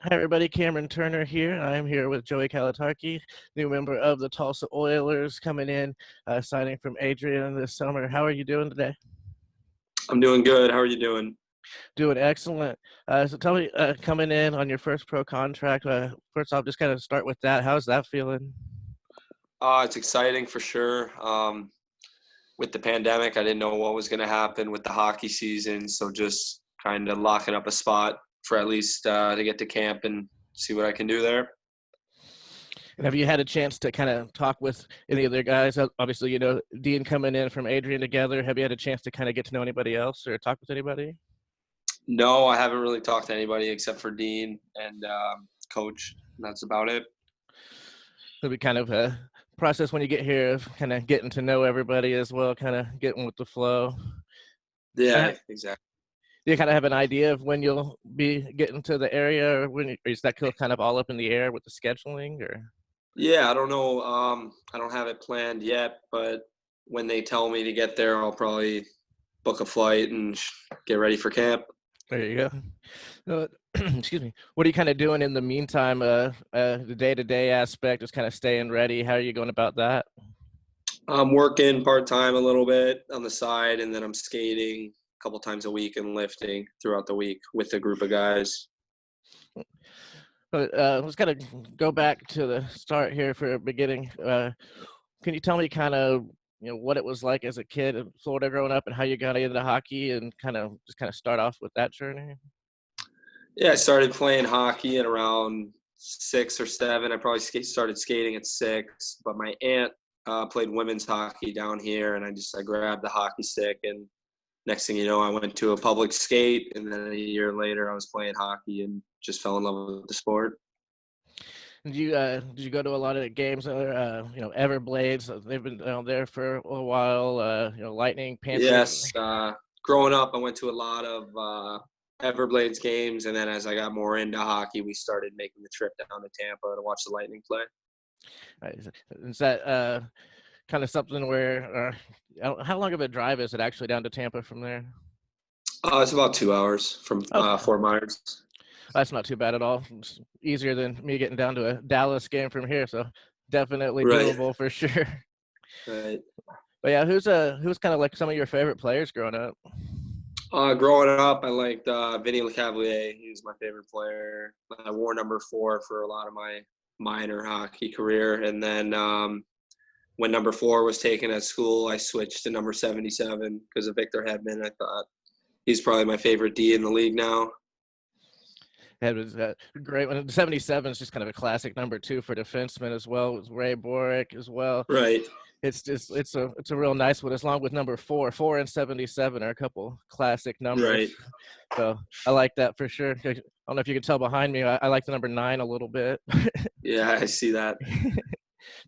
Hi, everybody. Cameron Turner here. I'm here with Joey Colatarci, new member of the Tulsa Oilers, coming in, signing from Adrian this summer. How are you doing today? I'm doing good. How are you doing? Doing excellent. So tell me, coming in on your first pro contract, first off, just kind of start with that. How's that feeling? It's exciting for sure. With the pandemic, I didn't know what was going to happen with the hockey season, so just kind of locking up a spot for at least to get to camp and see what I can do there. And have you had a chance to kind of talk with any of the guys? Obviously, Dean coming in from Adrian together. Have you had a chance to kind of get to know anybody else or talk with anybody? No, I haven't really talked to anybody except for Dean and Coach. And that's about it. It'll be kind of a process when you get here of kind of getting to know everybody as well, kind of getting with the flow. Yeah, exactly. Do you kind of have an idea of when you'll be getting to the area, or or is that still kind of all up in the air with the scheduling? Or Yeah, I don't know. I don't have it planned yet, but when they tell me to get there, I'll probably book a flight and get ready for camp. there you go. Excuse me. What are you kind of doing in the meantime? The day-to-day aspect is kind of staying ready. How are you going about that? I'm working part-time a little bit on the side, and then I'm skating a couple times a week and lifting throughout the week with a group of guys. But let's kind of go back to the start here for a beginning. Can you tell me kind of what it was like as a kid in Florida growing up, and how you got into hockey, and kind of start off with that journey? Yeah, I started playing hockey at around 6 or 7. I probably started skating at 6, but my aunt played women's hockey down here, and I grabbed the hockey stick, and next thing you know, I went to a public skate, and then a year later, I was playing hockey and just fell in love with the sport. Did you go to a lot of the games? Everblades. They've been down there for a while. Lightning, Panthers. Yes, growing up, I went to a lot of Everblades games, and then as I got more into hockey, we started making the trip down to Tampa to watch the Lightning play. Is that kind of something where? How long of a drive is it actually down to Tampa from there? It's about 2 hours from Okay, Fort Myers. that's not too bad at all. It's easier than me getting down to a Dallas game from here, so definitely Right, doable for sure. right. But yeah, who's kind of like some of your favorite players growing up? Growing up, I liked Vinny Lecavalier. He was my favorite player. I wore number 4 for a lot of my minor hockey career, and then when number 4 was taken at school, I switched to number 77 because of Victor Hedman. I thought he's probably my favorite D in the league now. That was great. When 77 is just kind of a classic number 2 for defensemen as well. It was Ray Borick as well. Right. It's a real nice one. Along with number 4 and 77 are a couple classic numbers. Right. So I like that for sure. I don't know if you can tell behind me. I like the number 9 a little bit. Yeah, I see that.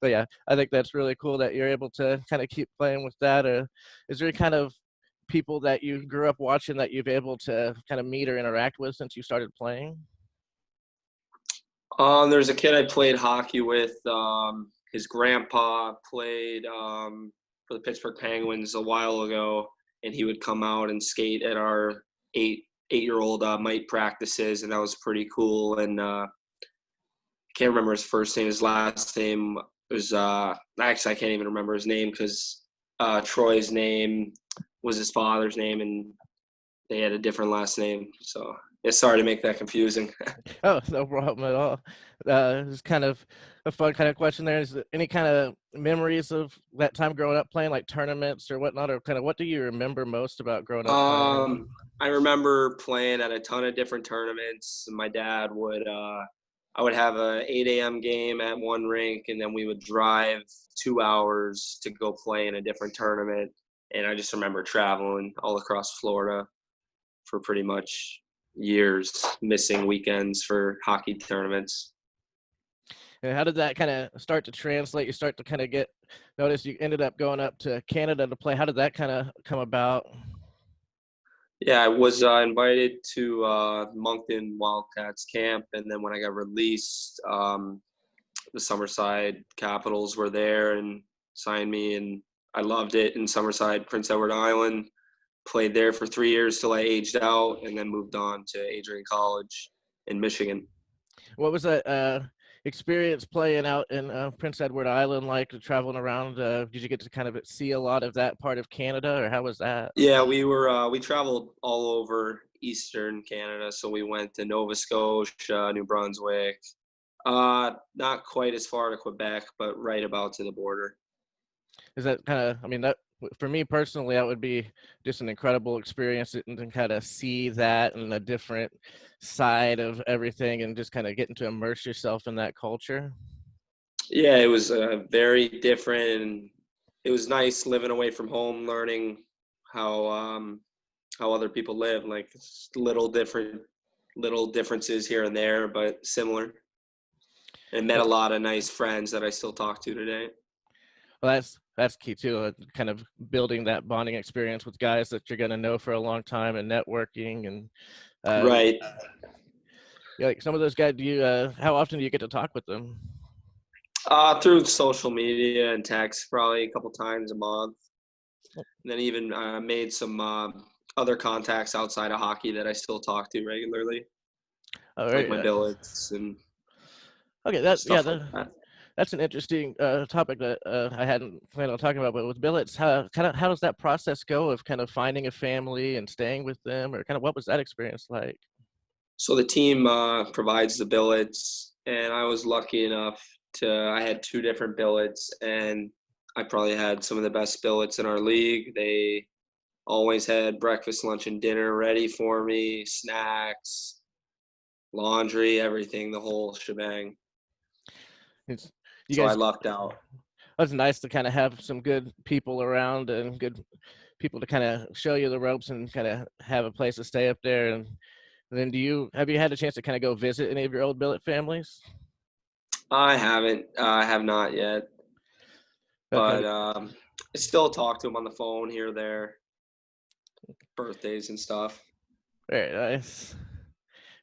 But yeah, I think that's really cool that you're able to kind of keep playing with that. Is there any kind of people that you grew up watching that you've able to kind of meet or interact with since you started playing? There's a kid I played hockey with. His grandpa played for the Pittsburgh Penguins a while ago, and he would come out and skate at our eight-year-old mite practices, and that was pretty cool. And I can't remember his first name. His last name was actually I can't even remember his name because Troy's name was his father's name, and they had a different last name. So yeah, sorry to make that confusing. Oh, no problem at all. It's kind of a fun kind of question there. Is there any kind of memories of that time growing up playing, like tournaments or whatnot, or kind of what do you remember most about growing up playing? I remember playing at a ton of different tournaments. My dad would I would have a 8 a.m. game at one rink, and then we would drive 2 hours to go play in a different tournament. And I just remember traveling all across Florida for pretty much years, missing weekends for hockey tournaments. And how did that kind of start to translate? You start to kind of notice you ended up going up to Canada to play. How did that kind of come about? Yeah, I was invited to Moncton Wildcats camp, and then when I got released, the Summerside Capitals were there and signed me, and I loved it in Summerside, Prince Edward Island. Played there for 3 years till I aged out, and then moved on to Adrian College in Michigan. What was that experience playing out in Prince Edward Island like, traveling around? Did you get to kind of see a lot of that part of Canada, or how was that? Yeah, we traveled all over Eastern Canada. So we went to Nova Scotia, New Brunswick, not quite as far to Quebec, but right about to the border. Is that kind of, I mean, that for me personally, that would be just an incredible experience and to kind of see that and a different side of everything and just kind of getting to immerse yourself in that culture. Yeah, it was very different, and it was nice living away from home, learning how how other people live. Like little differences here and there, but similar. And met a Well, lot of nice friends that I still talk to today. that's key too. Kind of building that bonding experience with guys that you're gonna know for a long time and networking and uh, Right. yeah, like some of those guys. Do you? How often do you get to talk with them? Through social media and text, probably a couple times a month. And then even made some other contacts outside of hockey that I still talk to regularly, All like right. my billets and Okay. That yeah. stuff like that. That's an interesting topic that I hadn't planned on talking about. But with billets, how does that process go of kind of finding a family and staying with them, or kind of what was that experience like? So the team provides the billets, and I was lucky enough I had two different billets, and I probably had some of the best billets in our league. They always had breakfast, lunch, and dinner ready for me, snacks, laundry, everything, the whole shebang. It's, you So I guys, lucked out. it's nice to kind of have some good people around and good people to kind of show you the ropes and kind of have a place to stay up there. And then, have you had a chance to kind of go visit any of your old billet families? I haven't. I have not yet, Okay, but I still talk to them on the phone here or there, birthdays and stuff. very nice.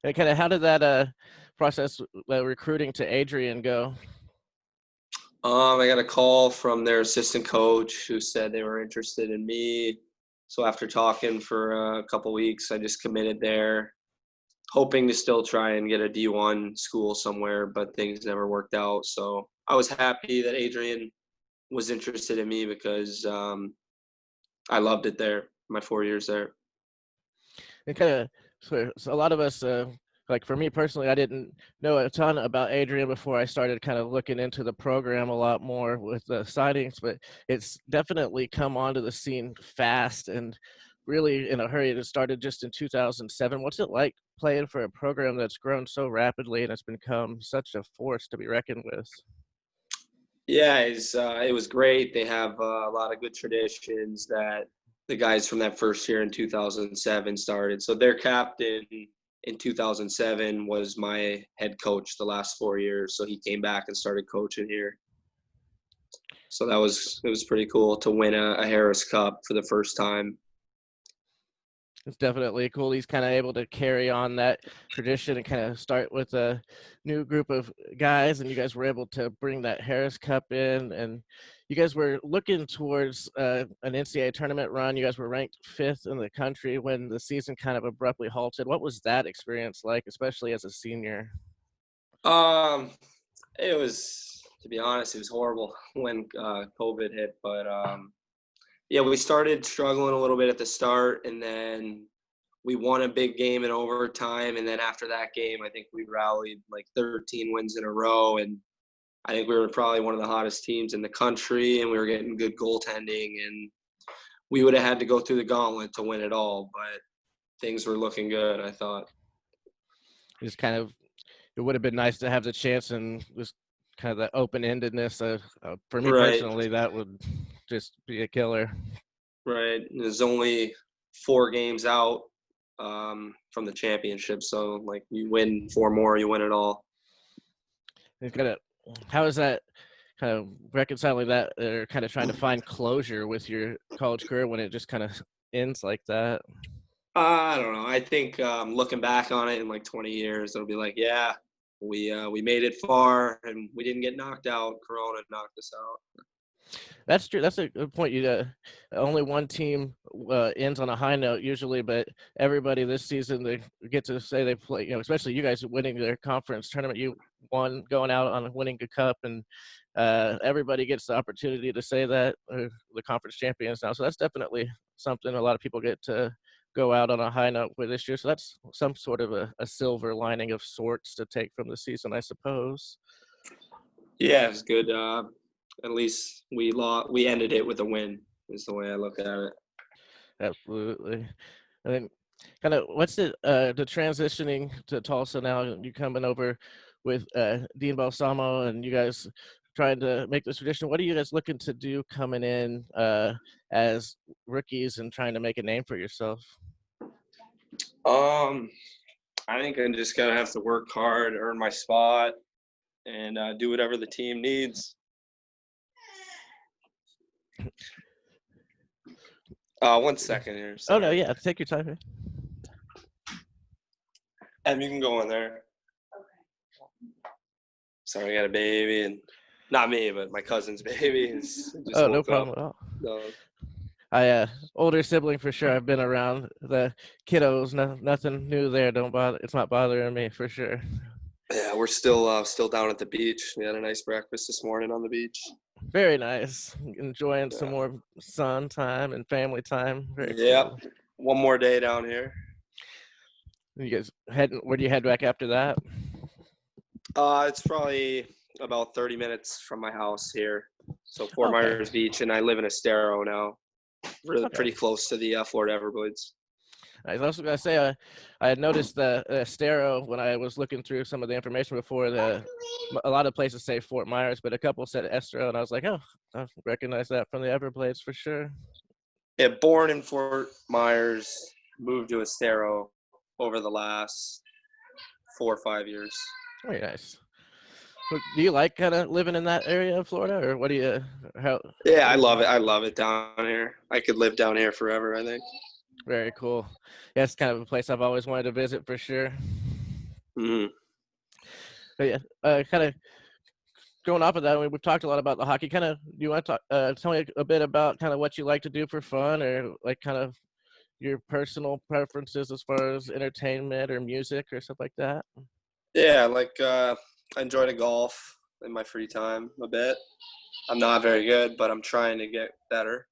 And kind of how did that process recruiting to Adrian go? I got a call from their assistant coach who said they were interested in me. So after talking for a couple weeks, I just committed there, hoping to still try and get a D1 school somewhere, but things never worked out. So I was happy that Adrian was interested in me because I loved it there, my 4 years there. And kind of so a lot of us like for me personally, I didn't know a ton about Adrian before I started kind of looking into the program a lot more with the sightings, but it's definitely come onto the scene fast and really in a hurry. It started just in 2007. What's it like playing for a program that's grown so rapidly and it's become such a force to be reckoned with? Yeah, it was great. They have a lot of good traditions that the guys from that first year in 2007 started. So their captain in 2007 was my head coach the last 4 years. So he came back and started coaching here. So it was pretty cool to win a Harris Cup for the first time. It's definitely cool. He's kind of able to carry on that tradition and kind of start with a new group of guys, and you guys were able to bring that Harris Cup in, and you guys were looking towards an NCAA tournament run. You guys were ranked fifth in the country when the season kind of abruptly halted. What was that experience like, especially as a senior? Um, it was, to be honest, it was horrible when COVID hit, but yeah, we started struggling a little bit at the start, and then we won a big game in overtime. And then after that game, I think we rallied like 13 wins in a row. And I think we were probably one of the hottest teams in the country, and we were getting good goaltending. And we would have had to go through the gauntlet to win it all, but things were looking good, I thought. Just kind of, it would have been nice to have the chance and just kind of the open-endedness. For me Right, personally, that would just be a killer. right. There's only 4 games out from the championship. So, like, you win 4 more, you win it all. It's kind of, how is that kind of reconciling that or kind of trying to find closure with your college career when it just kind of ends like that? I don't know. I think looking back on it in like 20 years, it'll be like, yeah, we made it far and we didn't get knocked out. Corona knocked us out. That's true. That's a good point. Only one team ends on a high note usually, but everybody this season they get to say they play. Especially you guys winning their conference tournament. You won going out on winning a cup, and everybody gets the opportunity to say that the conference champions now. So that's definitely something a lot of people get to go out on a high note with this year. So that's some sort of a silver lining of sorts to take from the season, I suppose. Yeah, it's good. At least we ended it with a win. Is the way I look at it. Absolutely. And then kind of what's the transitioning to Tulsa now? You coming over with Dean Balsamo and you guys trying to make this tradition. What are you guys looking to do coming in as rookies and trying to make a name for yourself? I think I'm just gonna have to work hard, earn my spot, and do whatever the team needs. 1 second here. Oh no, Sorry. yeah, take your time here. And you can go in there. Sorry, I got a baby, and not me, but my cousin's baby. Just Oh, no woke problem up. at all. No. Older sibling for sure. I've been around the kiddos. Nothing new there. Don't bother. It's not bothering me for sure. Yeah, we're still down at the beach. We had a nice breakfast this morning on the beach. Very nice. Enjoying some more sun time and family time. Very cool. One more day down here. You guys heading? Where do you head back after that? It's probably about 30 minutes from my house here. So Fort Myers Beach, and I live in Estero now. Really pretty close to the Florida Everglades. I was also going to say, I had noticed the Estero when I was looking through some of the information before. A lot of places say Fort Myers, but a couple said Estero, and I was like, oh, I recognize that from the Everglades for sure. Yeah, born in Fort Myers, moved to Estero over the last 4 or 5 years. Very nice. Do you like kind of living in that area of Florida, or what do you? Yeah, I love it. I love it down here. I could live down here forever, I think. Very cool. Yeah, it's kind of a place I've always wanted to visit for sure. Mm-hmm. But yeah, kind of going off of that, we've talked a lot about the hockey. Kind of, do you want to tell me a bit about kind of what you like to do for fun, or like kind of your personal preferences as far as entertainment or music or stuff like that? Yeah, I enjoy to golf in my free time a bit. I'm not very good, but I'm trying to get better.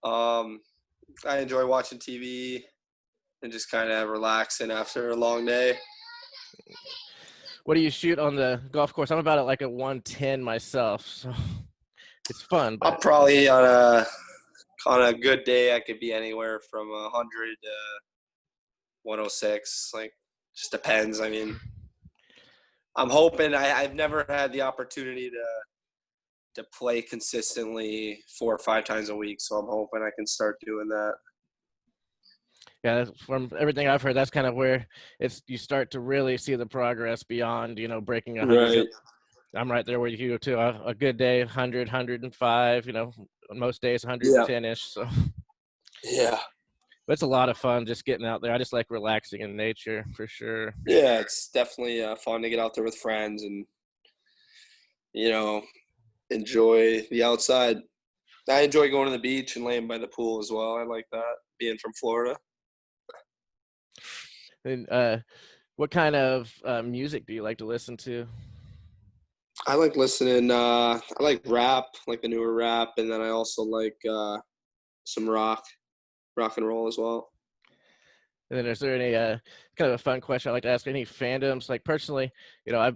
I enjoy watching TV and just kind of relaxing after a long day. What do you shoot on the golf course? I'm about at like a 110 myself, so it's fun. But I'm probably on a good day, I could be anywhere from 100 to 106. Like, just depends. I mean, I'm hoping I've never had the opportunity to play consistently 4 or 5 times a week, so I'm hoping I can start doing that. Yeah, from everything I've heard, that's kind of where you start to really see the progress beyond, breaking 100. Right. I'm right there with you too. A good day, 100, 105, most days 110-ish. So yeah. But it's a lot of fun just getting out there. I just like relaxing in nature for sure. Yeah, it's definitely fun to get out there with friends and, enjoy the outside. I enjoy going to the beach and laying by the pool as well. I like that, being from Florida. And what kind of music do you like to listen to? I like listening. I like rap, like the newer rap, and then I also like some rock and roll as well. And then is there any kind of a fun question I'd like to ask? Any fandoms? Like personally, I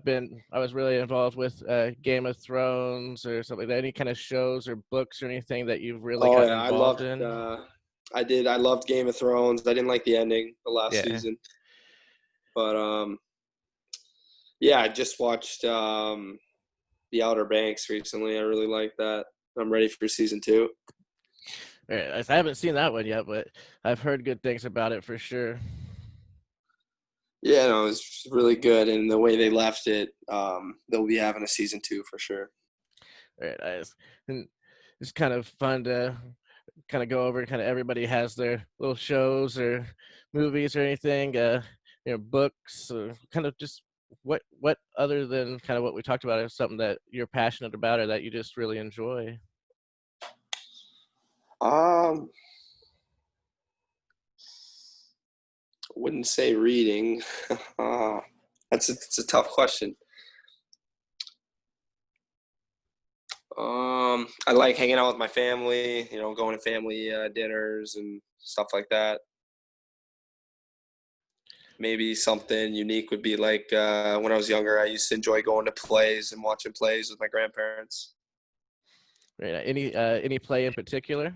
was really involved with Game of Thrones or something like that. Any kind of shows or books or anything that you've really gotten involved in? I loved Game of Thrones. I didn't like the ending the last season. But I just watched The Outer Banks recently. I really like that. I'm ready for season 2. I haven't seen that one yet, but I've heard good things about it for sure. Yeah, no, it was really good, and the way they left it, they'll be having a season 2 for sure. Right, and it's kind of fun to kind of go over. Kind of everybody has their little shows or movies or anything, books, kind of just what other than kind of what we talked about is something that you're passionate about or that you just really enjoy? Um, wouldn't say reading. uh, it's a tough question. I like hanging out with my family, going to family dinners and stuff like that. Maybe something unique would be like when I was younger, I used to enjoy going to plays and watching plays with my grandparents. Right. Any play in particular?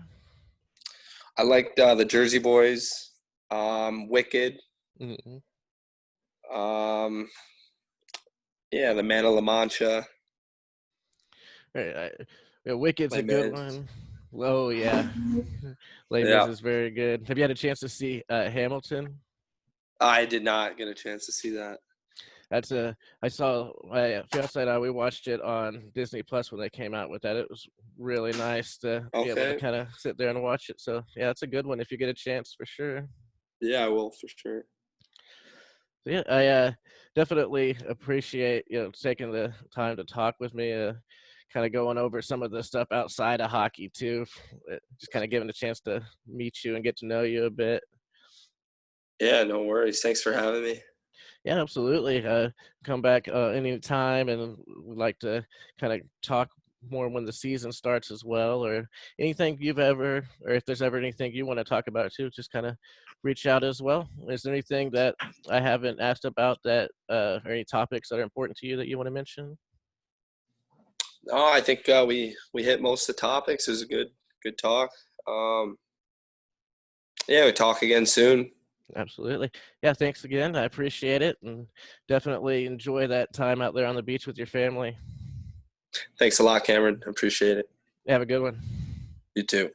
I liked the Jersey Boys, Wicked, Mm-hmm. um, yeah, the Man of La Mancha, Right. Wicked's Les a good Mis. one. Oh yeah, Les Mis Yeah, is very good. Have you had a chance to see Hamilton? I did not get a chance to see that. I saw my fiance and I, we watched it on Disney Plus when they came out with that. It was really nice to be able to Okay. kind of sit there and watch it. So yeah, it's a good one if you get a chance for sure. Yeah, I will for sure. So yeah, I definitely appreciate taking the time to talk with me. Kind of going over some of the stuff outside of hockey too. Just kind of giving a chance to meet you and get to know you a bit. Yeah, no worries. Thanks for having me. Yeah, absolutely. Come back anytime, and we'd like to kind of talk more when the season starts as well, or anything you've ever, or if there's ever anything you want to talk about too, just kind of reach out as well. Is there anything that I haven't asked about that, or any topics that are important to you that you want to mention? No, I think we hit most of the topics. It was a good talk. Um, yeah, we talk again soon. Absolutely. Yeah, thanks again. I appreciate it, and definitely enjoy that time out there on the beach with your family. Thanks a lot, Cameron. Appreciate it. Have a good one. You too.